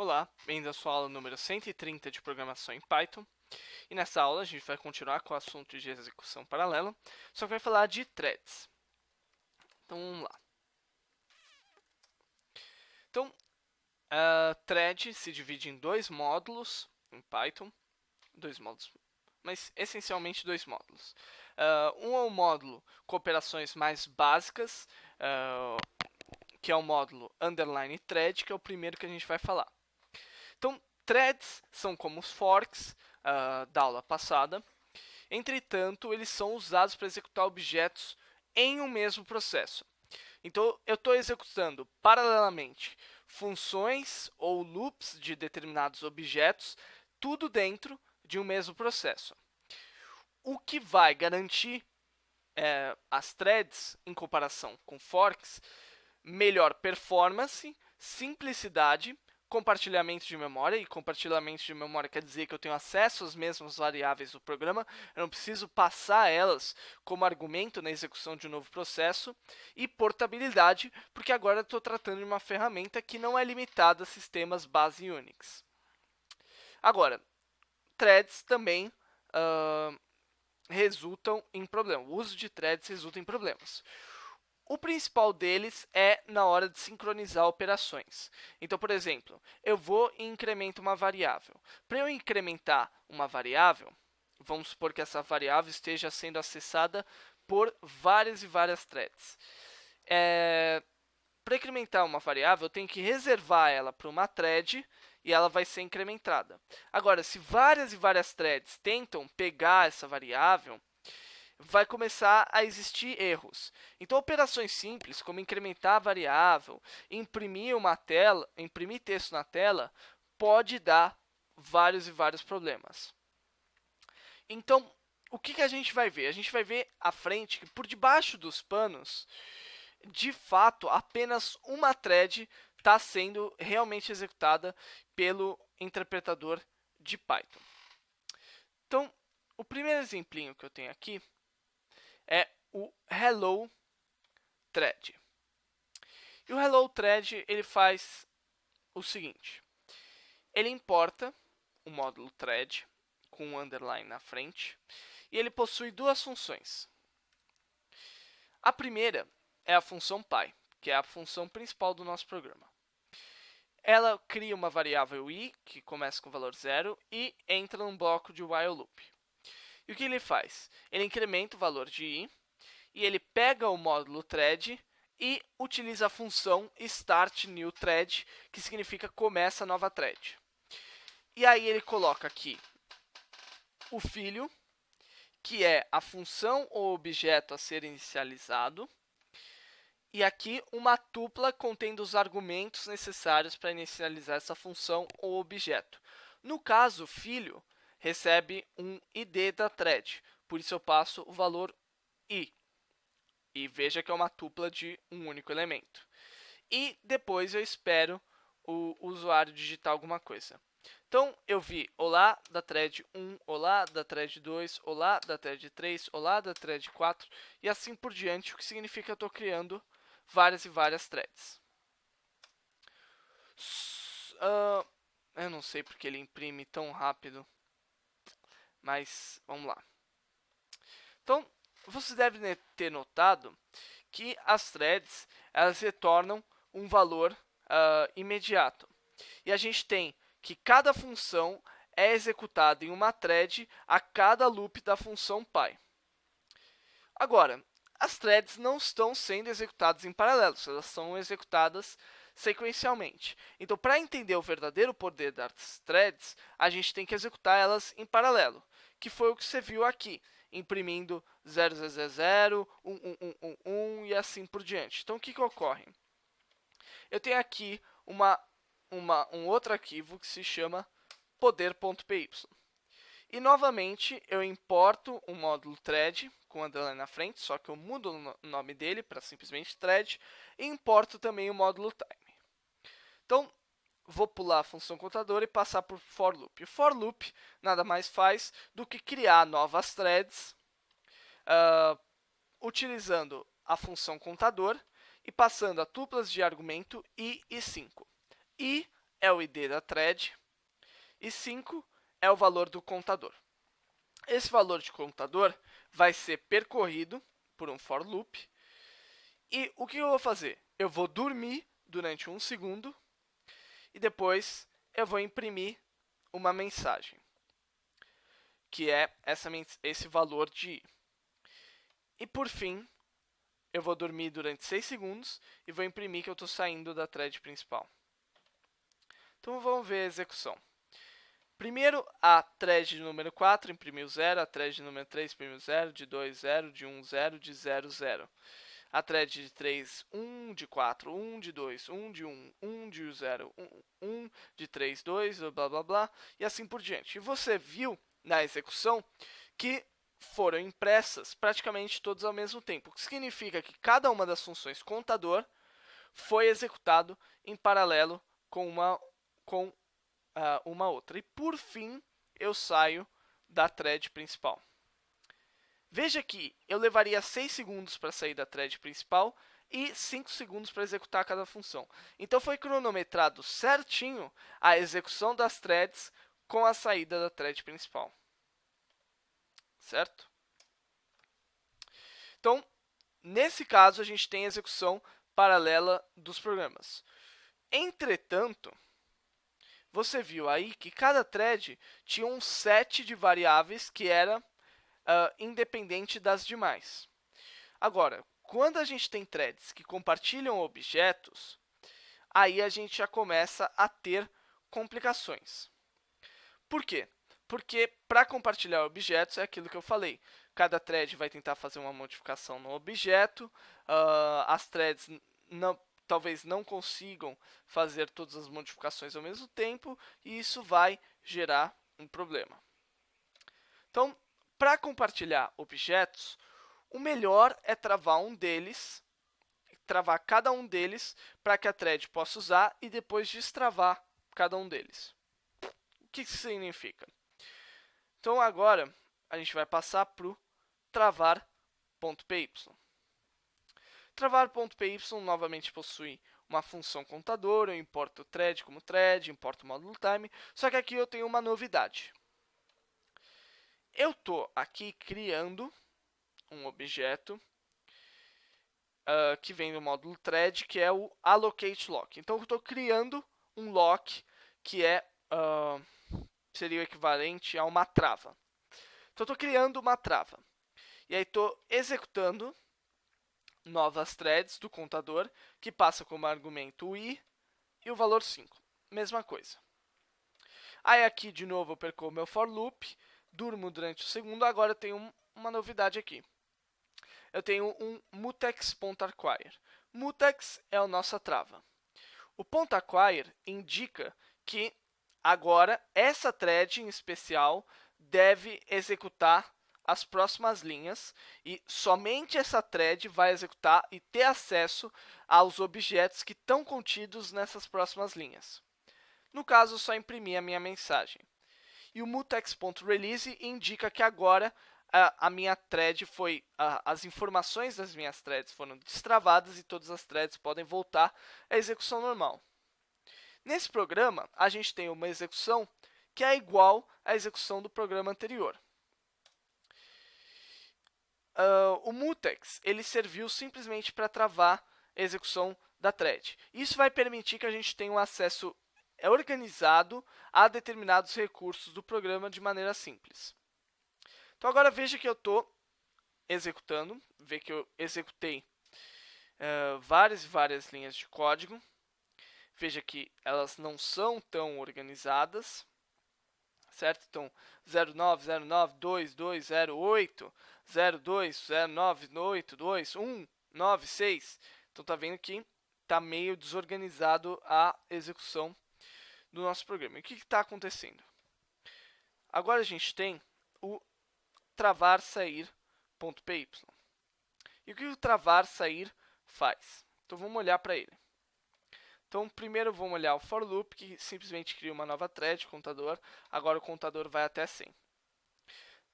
Olá, bem-vindo à sua aula número 130 de programação em Python. E nessa aula a gente vai continuar com o assunto de execução paralela, só que vai falar de threads. Então vamos lá. Então, a thread se divide em dois módulos em Python, dois módulos, mas essencialmente dois módulos. Um é o módulo com operações mais básicas, que é o módulo underline thread, que é o primeiro que a gente vai falar. Então, threads são como os forks da aula passada. Entretanto, eles são usados para executar objetos em um mesmo processo. Então, eu estou executando paralelamente funções ou loops de determinados objetos, tudo dentro de um mesmo processo. O que vai garantir as threads, em comparação com forks, melhor performance, simplicidade, compartilhamento de memória, e compartilhamento de memória quer dizer que eu tenho acesso às mesmas variáveis do programa, eu não preciso passar elas como argumento na execução de um novo processo, e portabilidade, porque agora eu estou tratando de uma ferramenta que não é limitada a sistemas base Unix. Agora, threads também resultam em problemas. O uso de threads resulta em problemas. O principal deles é na hora de sincronizar operações. Então, por exemplo, eu vou e incremento uma variável. Para eu incrementar uma variável, vamos supor que essa variável esteja sendo acessada por várias e várias threads. Para incrementar uma variável, eu tenho que reservar ela para uma thread e ela vai ser incrementada. Agora, se várias e várias threads tentam pegar essa variável, vai começar a existir erros. Então, operações simples, como incrementar a variável, imprimir texto na tela, pode dar vários e vários problemas. Então, o que a gente vai ver? A gente vai ver à frente que por debaixo dos panos, de fato, apenas uma thread está sendo realmente executada pelo interpretador de Python. Então, o primeiro exemplinho que eu tenho aqui é o hello thread. E o hello thread ele faz o seguinte: ele importa o módulo thread com um underline na frente e ele possui duas funções. A primeira é a função py, que é a função principal do nosso programa. Ela cria uma variável i, que começa com o valor 0, e entra num bloco de while loop. E o que ele faz? Ele incrementa o valor de i, e ele pega o módulo thread e utiliza a função startNewThread, que significa começa nova thread. E aí ele coloca aqui o filho, que é a função ou objeto a ser inicializado, e aqui uma tupla contendo os argumentos necessários para inicializar essa função ou objeto. No caso, filho recebe um id da thread, por isso eu passo o valor i. E veja que é uma tupla de um único elemento. E depois eu espero o usuário digitar alguma coisa. Então, eu vi olá da thread 1, olá da thread 2, olá da thread 3, olá da thread 4 e assim por diante, o que significa que eu estou criando várias e várias threads. Eu não sei porque ele imprime tão rápido, mas vamos lá. Então, você deve ter notado que as threads elas retornam um valor imediato. E a gente tem que cada função é executada em uma thread a cada loop da função py. Agora, as threads não estão sendo executadas em paralelo, elas são executadas sequencialmente. Então, para entender o verdadeiro poder das threads, a gente tem que executar elas em paralelo, que foi o que você viu aqui, imprimindo 0000, 1111 e assim por diante. Então, o que ocorre? Eu tenho aqui um outro arquivo que se chama poder.py. E, novamente, eu importo um módulo thread com underline na frente, só que eu mudo o nome dele para simplesmente thread, e importo também o módulo time. Então, vou pular a função contador e passar por for loop. O for loop nada mais faz do que criar novas threads utilizando a função contador e passando a tuplas de argumento i e 5. I é o ID da thread e 5 é o valor do contador. Esse valor de contador vai ser percorrido por um for loop. E o que eu vou fazer? Eu vou dormir durante 1 segundo e depois eu vou imprimir uma mensagem, que é esse valor de i. E por fim, eu vou dormir durante 6 segundos e vou imprimir que eu estou saindo da thread principal. Então vamos ver a execução. Primeiro, a thread de número 4 imprimiu 0, a thread de número 3 imprimiu 0, de 2, 0, de 1, 0, de 0, 0. A thread de 3, 1, de 4, 1, de 2, 1, de 1, 1, de 0, 1, de 3, 2, blá, blá, blá, e assim por diante. E você viu na execução que foram impressas praticamente todas ao mesmo tempo, o que significa que cada uma das funções contador foi executado em paralelo com uma outra. E por fim, eu saio da thread principal. Veja que eu levaria 6 segundos para sair da thread principal e 5 segundos para executar cada função. Então foi cronometrado certinho a execução das threads com a saída da thread principal. Certo? Então, nesse caso, a gente tem a execução paralela dos programas. Entretanto, você viu aí que cada thread tinha um set de variáveis que era independente das demais. Agora, quando a gente tem threads que compartilham objetos, aí a gente já começa a ter complicações. Por quê? Porque para compartilhar objetos é aquilo que eu falei. Cada thread vai tentar fazer uma modificação no objeto, as threads talvez não consigam fazer todas as modificações ao mesmo tempo, e isso vai gerar um problema. Então, para compartilhar objetos, o melhor é travar cada um deles para que a thread possa usar e depois destravar cada um deles. O que isso significa? Então, agora a gente vai passar para o travar.py. Travar.py novamente possui uma função contador, eu importo o thread como thread, importo o módulo time, só que aqui eu tenho uma novidade. Eu estou aqui criando um objeto que vem do módulo thread, que é o allocateLock. Então, eu estou criando um lock que seria o equivalente a uma trava. Então, estou criando uma trava. E aí, estou executando novas threads do contador, que passa como argumento o i e o valor 5. Mesma coisa. Aí, aqui, de novo, eu percorro meu for loop, durmo durante o segundo. Agora, eu tenho uma novidade aqui. Eu tenho um mutex.acquire. Mutex é a nossa trava. O .acquire indica que agora essa thread em especial deve executar as próximas linhas e somente essa thread vai executar e ter acesso aos objetos que estão contidos nessas próximas linhas. No caso, eu só imprimi a minha mensagem. E o mutex.release indica que agora a minha thread as informações das minhas threads foram destravadas e todas as threads podem voltar à execução normal. Nesse programa, a gente tem uma execução que é igual à execução do programa anterior. O mutex ele serviu simplesmente para travar a execução da thread. Isso vai permitir que a gente tenha um acesso organizado a determinados recursos do programa de maneira simples. Então, agora veja que eu estou executando, vê que eu executei várias e várias linhas de código. Veja que elas não são tão organizadas, certo? Então, 09, 09, 22, 08, 02, 09, 8, 2, 1, 9, 6. Então, tá vendo que está meio desorganizado a execução do nosso programa. E o que está acontecendo? Agora a gente tem o travar sair.py. E o que o travar sair faz? Então vamos olhar para ele. Então primeiro vamos olhar o for loop, que simplesmente cria uma nova thread, contador. Agora o contador vai até 100.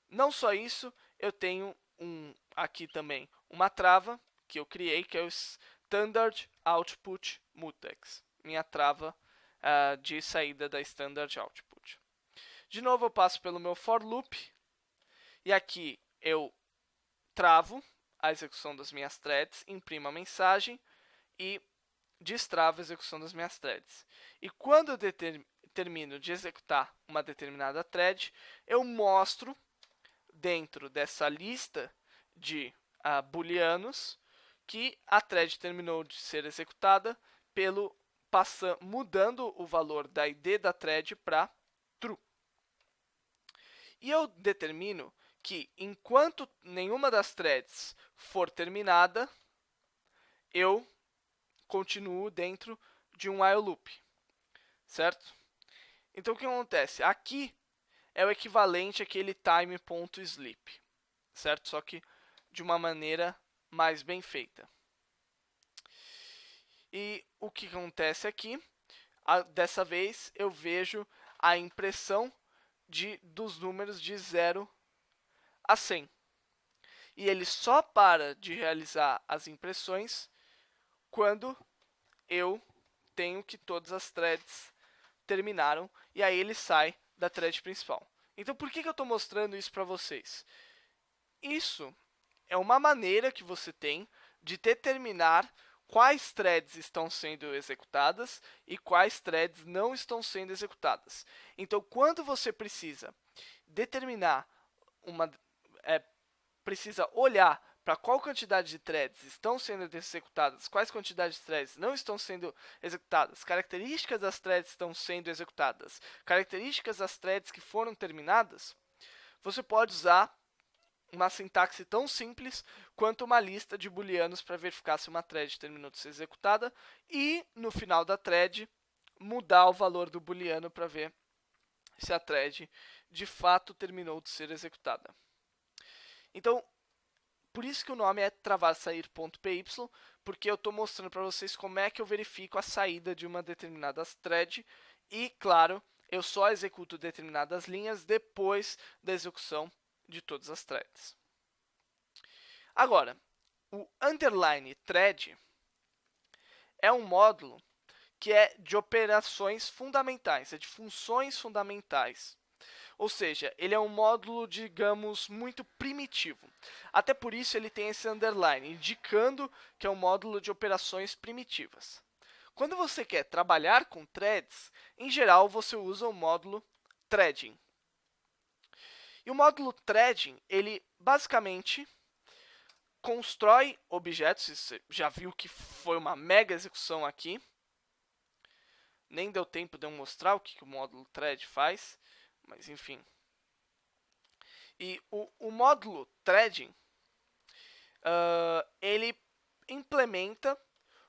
Não só isso, eu tenho aqui também uma trava que eu criei, que é o Standard Output Mutex. Minha trava de saída da standard output. De novo, eu passo pelo meu for loop e aqui eu travo a execução das minhas threads, imprimo a mensagem e destravo a execução das minhas threads. E quando eu termino de executar uma determinada thread, eu mostro dentro dessa lista de booleanos que a thread terminou de ser executada mudando o valor da id da thread para true. E eu determino que enquanto nenhuma das threads for terminada, eu continuo dentro de um while loop, certo? Então, o que acontece? Aqui é o equivalente àquele time.sleep, certo? Só que de uma maneira mais bem feita. E o que acontece aqui? Dessa vez, eu vejo a impressão dos números de 0 a 100. E ele só para de realizar as impressões quando eu tenho que todas as threads terminaram, e aí ele sai da thread principal. Então, por que eu estou mostrando isso para vocês? Isso é uma maneira que você tem de determinar quais threads estão sendo executadas e quais threads não estão sendo executadas. Então, quando você precisa determinar precisa olhar para qual quantidade de threads estão sendo executadas, quais quantidades de threads não estão sendo executadas, características das threads estão sendo executadas, características das threads que foram terminadas, você pode usar uma sintaxe tão simples quanto uma lista de booleanos para verificar se uma thread terminou de ser executada e, no final da thread, mudar o valor do booleano para ver se a thread de fato terminou de ser executada. Então, por isso que o nome é travar-sair.py, porque eu estou mostrando para vocês como é que eu verifico a saída de uma determinada thread e, claro, eu só executo determinadas linhas depois da execução de todas as threads. Agora, o underline thread é um módulo que é de operações fundamentais, é de funções fundamentais. Ou seja, ele é um módulo, digamos, muito primitivo. Até por isso ele tem esse underline, indicando que é um módulo de operações primitivas. Quando você quer trabalhar com threads, em geral você usa o módulo threading. E o módulo threading, ele basicamente constrói objetos. Você já viu que foi uma mega execução aqui. Nem deu tempo de eu mostrar o que o módulo thread faz, mas enfim. E o módulo threading, ele implementa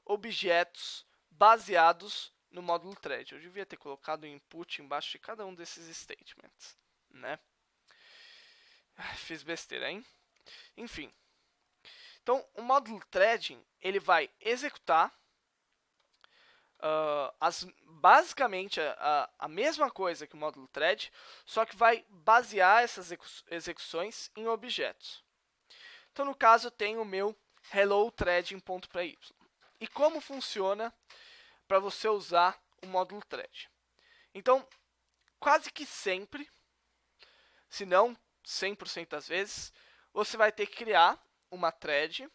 objetos baseados no módulo thread. Eu devia ter colocado o input embaixo de cada um desses statements, né? Fiz besteira, hein? Enfim. Então, o módulo threading, ele vai executar basicamente a mesma coisa que o módulo thread, só que vai basear essas execuções em objetos. Então, no caso, eu tenho o meu hello threading.py. E como funciona para você usar o módulo thread? Então, quase que sempre, se não 100% das vezes, você vai ter que criar uma thread,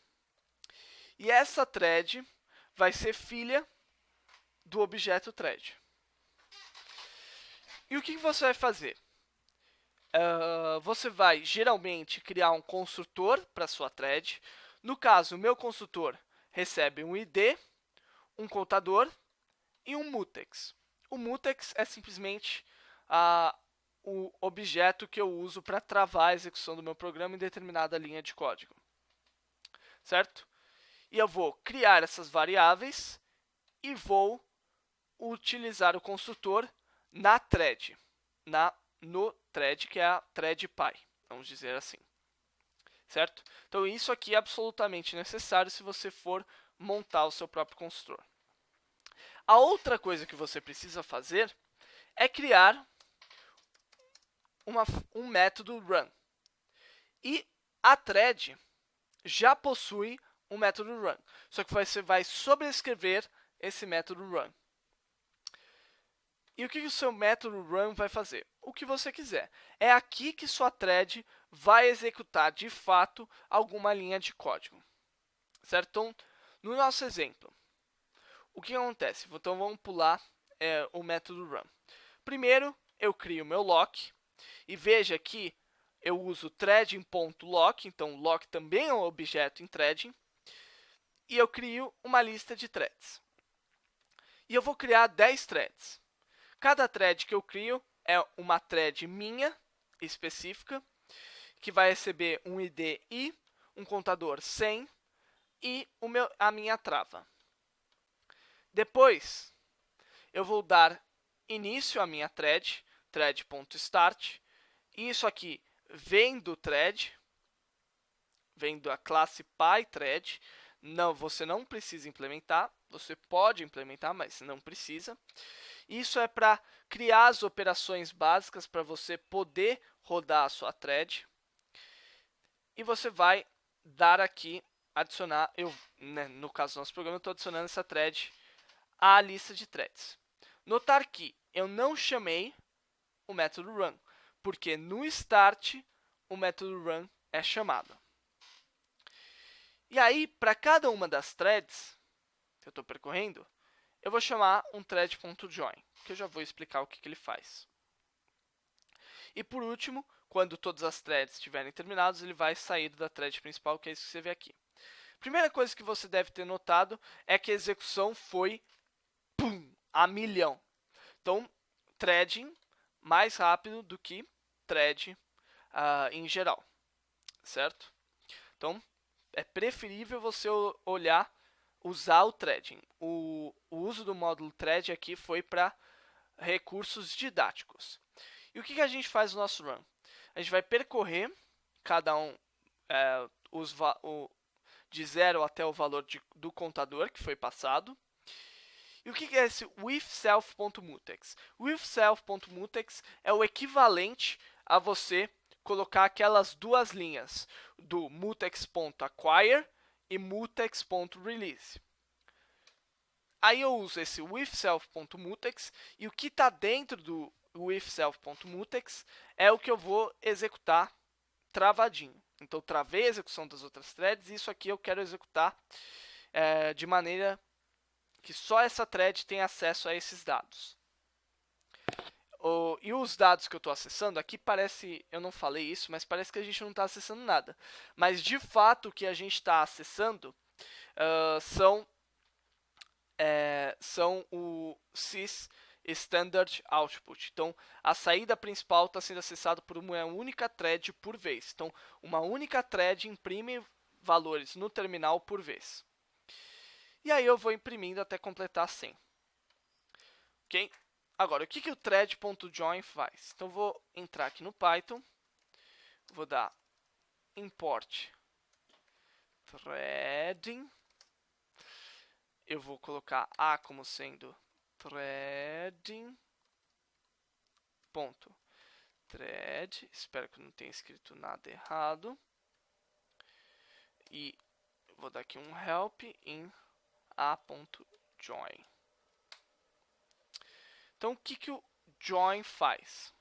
e essa thread vai ser filha do objeto thread. E o que você vai fazer? Você vai geralmente criar um construtor para sua thread. No caso, o meu construtor recebe um ID, um contador e um mutex. O mutex é simplesmente o objeto que eu uso para travar a execução do meu programa em determinada linha de código. Certo? E eu vou criar essas variáveis e vou utilizar o construtor na thread, no thread, que é a thread py, vamos dizer assim. Certo? Então, isso aqui é absolutamente necessário se você for montar o seu próprio construtor. A outra coisa que você precisa fazer é criar um método run. E a thread já possui um método run, só que você vai sobrescrever esse método run. E o que o seu método run vai fazer? O que você quiser. É aqui que sua thread vai executar, de fato, alguma linha de código. Certo? Então, no nosso exemplo, o que acontece? Então, vamos pular o método run. Primeiro, eu crio meu lock. E veja que eu uso thread.lock. Então, lock também é um objeto em threading. E eu crio uma lista de threads. E eu vou criar 10 threads. Cada thread que eu crio é uma thread minha, específica, que vai receber um ID i, um contador 100 e a minha trava. Depois, eu vou dar início à minha thread, thread.start, e isso aqui vem do thread, vem da classe PyThread. Não, você não precisa implementar, você pode implementar, mas não precisa. Isso é para criar as operações básicas para você poder rodar a sua thread. E você vai dar aqui, adicionar, no caso do nosso programa, eu estou adicionando essa thread à lista de threads. Notar que eu não chamei o método run, porque no start o método run é chamado. E aí, para cada uma das threads que eu estou percorrendo, eu vou chamar um thread.join, que eu já vou explicar o que ele faz. E por último, quando todas as threads estiverem terminadas, ele vai sair da thread principal, que é isso que você vê aqui. Primeira coisa que você deve ter notado é que a execução foi a milhão. Então, threading mais rápido do que thread em geral, certo? Então, é preferível você usar o threading. O uso do módulo thread aqui foi para recursos didáticos. E o que a gente faz no nosso run? A gente vai percorrer cada um de 0 até o valor do contador que foi passado. E o que é esse withself.mutex? Withself.mutex é o equivalente a você colocar aquelas duas linhas do mutex.acquire e mutex.release. Aí eu uso esse withself.mutex e o que está dentro do withself.mutex é o que eu vou executar travadinho. Então, travei a execução das outras threads e isso aqui eu quero executar de maneira que só essa thread tem acesso a esses dados. E os dados que eu estou acessando, aqui parece, eu não falei isso, mas parece que a gente não está acessando nada. Mas, de fato, o que a gente está acessando são o sys standard output. Então, a saída principal está sendo acessada por uma única thread por vez. Então, uma única thread imprime valores no terminal por vez. E aí eu vou imprimindo até completar 100. Ok? Agora, o que o thread.join faz? Então, vou entrar aqui no Python. Vou dar import threading. Eu vou colocar A como sendo threading.thread. Espero que não tenha escrito nada errado. E vou dar aqui um help em a.join. Então, o que o join faz?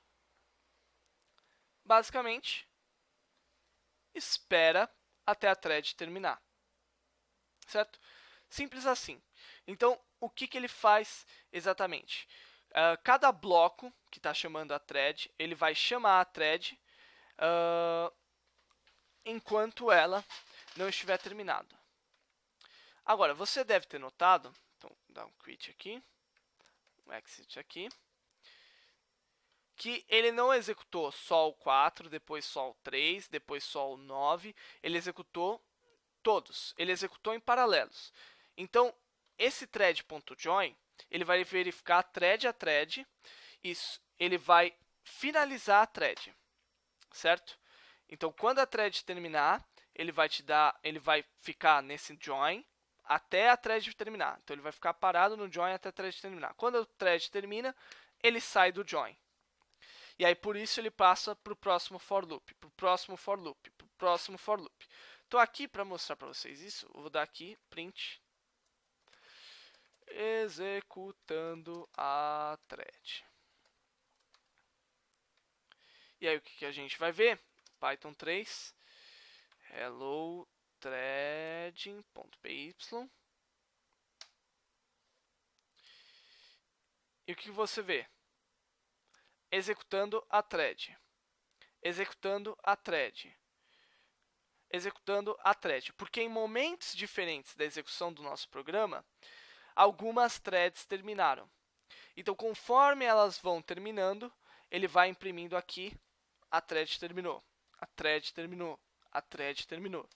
Basicamente, espera até a thread terminar. Certo? Simples assim. Então, o que ele faz exatamente? Cada bloco que está chamando a thread, ele vai chamar a thread enquanto ela não estiver terminada. Agora, você deve ter notado, então, dá um quit aqui, um exit aqui, que ele não executou só o 4, depois só o 3, depois só o 9, ele executou todos, ele executou em paralelos. Então, esse thread.join, ele vai verificar thread a thread, e ele vai finalizar a thread, certo? Então, quando a thread terminar, ele vai ficar nesse join até a thread terminar. Então, ele vai ficar parado no join até a thread terminar. Quando a thread termina, ele sai do join. E aí, por isso, ele passa para o próximo for loop, para o próximo for loop, para o próximo for loop. Então, aqui, para mostrar para vocês isso, eu vou dar aqui print executando a thread. E aí o que a gente vai ver? Python 3, hello threading.py. E o que você vê? Executando a thread. Executando a thread. Executando a thread. Porque em momentos diferentes da execução do nosso programa, algumas threads terminaram. Então, conforme elas vão terminando, ele vai imprimindo aqui, a thread terminou, a thread terminou, a thread terminou.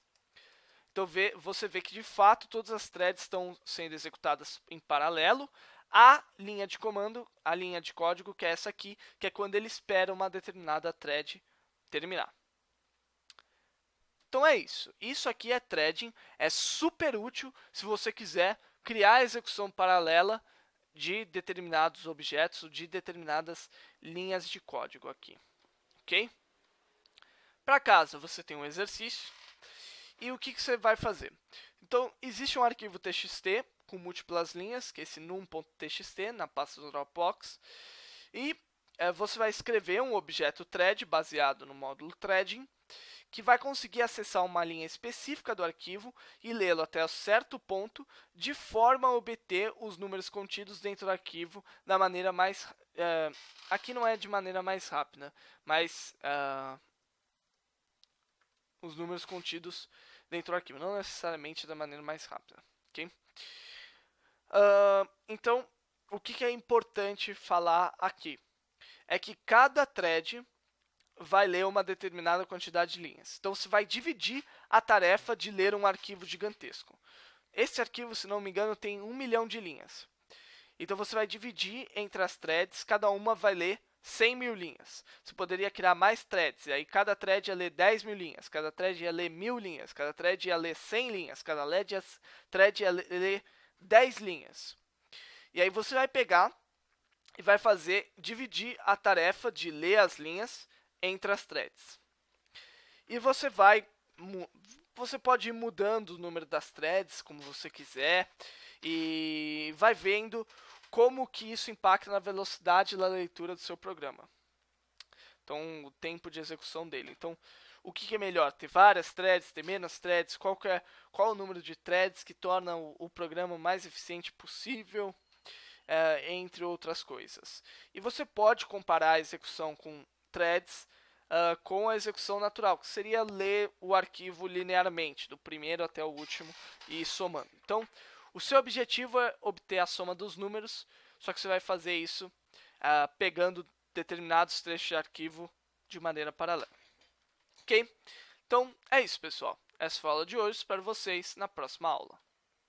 Então, você vê que, de fato, todas as threads estão sendo executadas em paralelo à linha de comando, a linha de código, que é essa aqui, que é quando ele espera uma determinada thread terminar. Então, é isso. Isso aqui é threading, é super útil se você quiser criar a execução paralela de determinados objetos ou de determinadas linhas de código aqui, ok? Para casa, você tem um exercício e o que você vai fazer? Então, existe um arquivo txt com múltiplas linhas, que é esse num.txt, na pasta do Dropbox, e você vai escrever um objeto thread baseado no módulo threading, que vai conseguir acessar uma linha específica do arquivo e lê-lo até um certo ponto, de forma a obter os números contidos dentro do arquivo da maneira mais... aqui não é de maneira mais rápida, mas os números contidos dentro do arquivo, não necessariamente da maneira mais rápida. Okay? Então, o que é importante falar aqui? É que cada thread vai ler uma determinada quantidade de linhas. Então, você vai dividir a tarefa de ler um arquivo gigantesco. Esse arquivo, se não me engano, tem 1 milhão de linhas. Então, você vai dividir entre as threads, cada uma vai ler 100 mil linhas. Você poderia criar mais threads, e aí cada thread ia ler 10 mil linhas, cada thread ia ler 1000 linhas, cada thread ia ler 100 linhas, cada thread ia ler 10 linhas. E aí você vai pegar e vai dividir a tarefa de ler as linhas entre as threads. E você pode ir mudando o número das threads como você quiser e vai vendo como que isso impacta na velocidade da leitura do seu programa. Então, o tempo de execução dele. Então, o que é melhor? Ter várias threads, ter menos threads? Qual o número de threads que torna o programa mais eficiente possível? Entre outras coisas. E você pode comparar a execução com threads com a execução natural, que seria ler o arquivo linearmente, do primeiro até o último, e somando. Então, o seu objetivo é obter a soma dos números, só que você vai fazer isso pegando determinados trechos de arquivo de maneira paralela. Ok? Então, é isso, pessoal. Essa foi a aula de hoje. Espero vocês na próxima aula.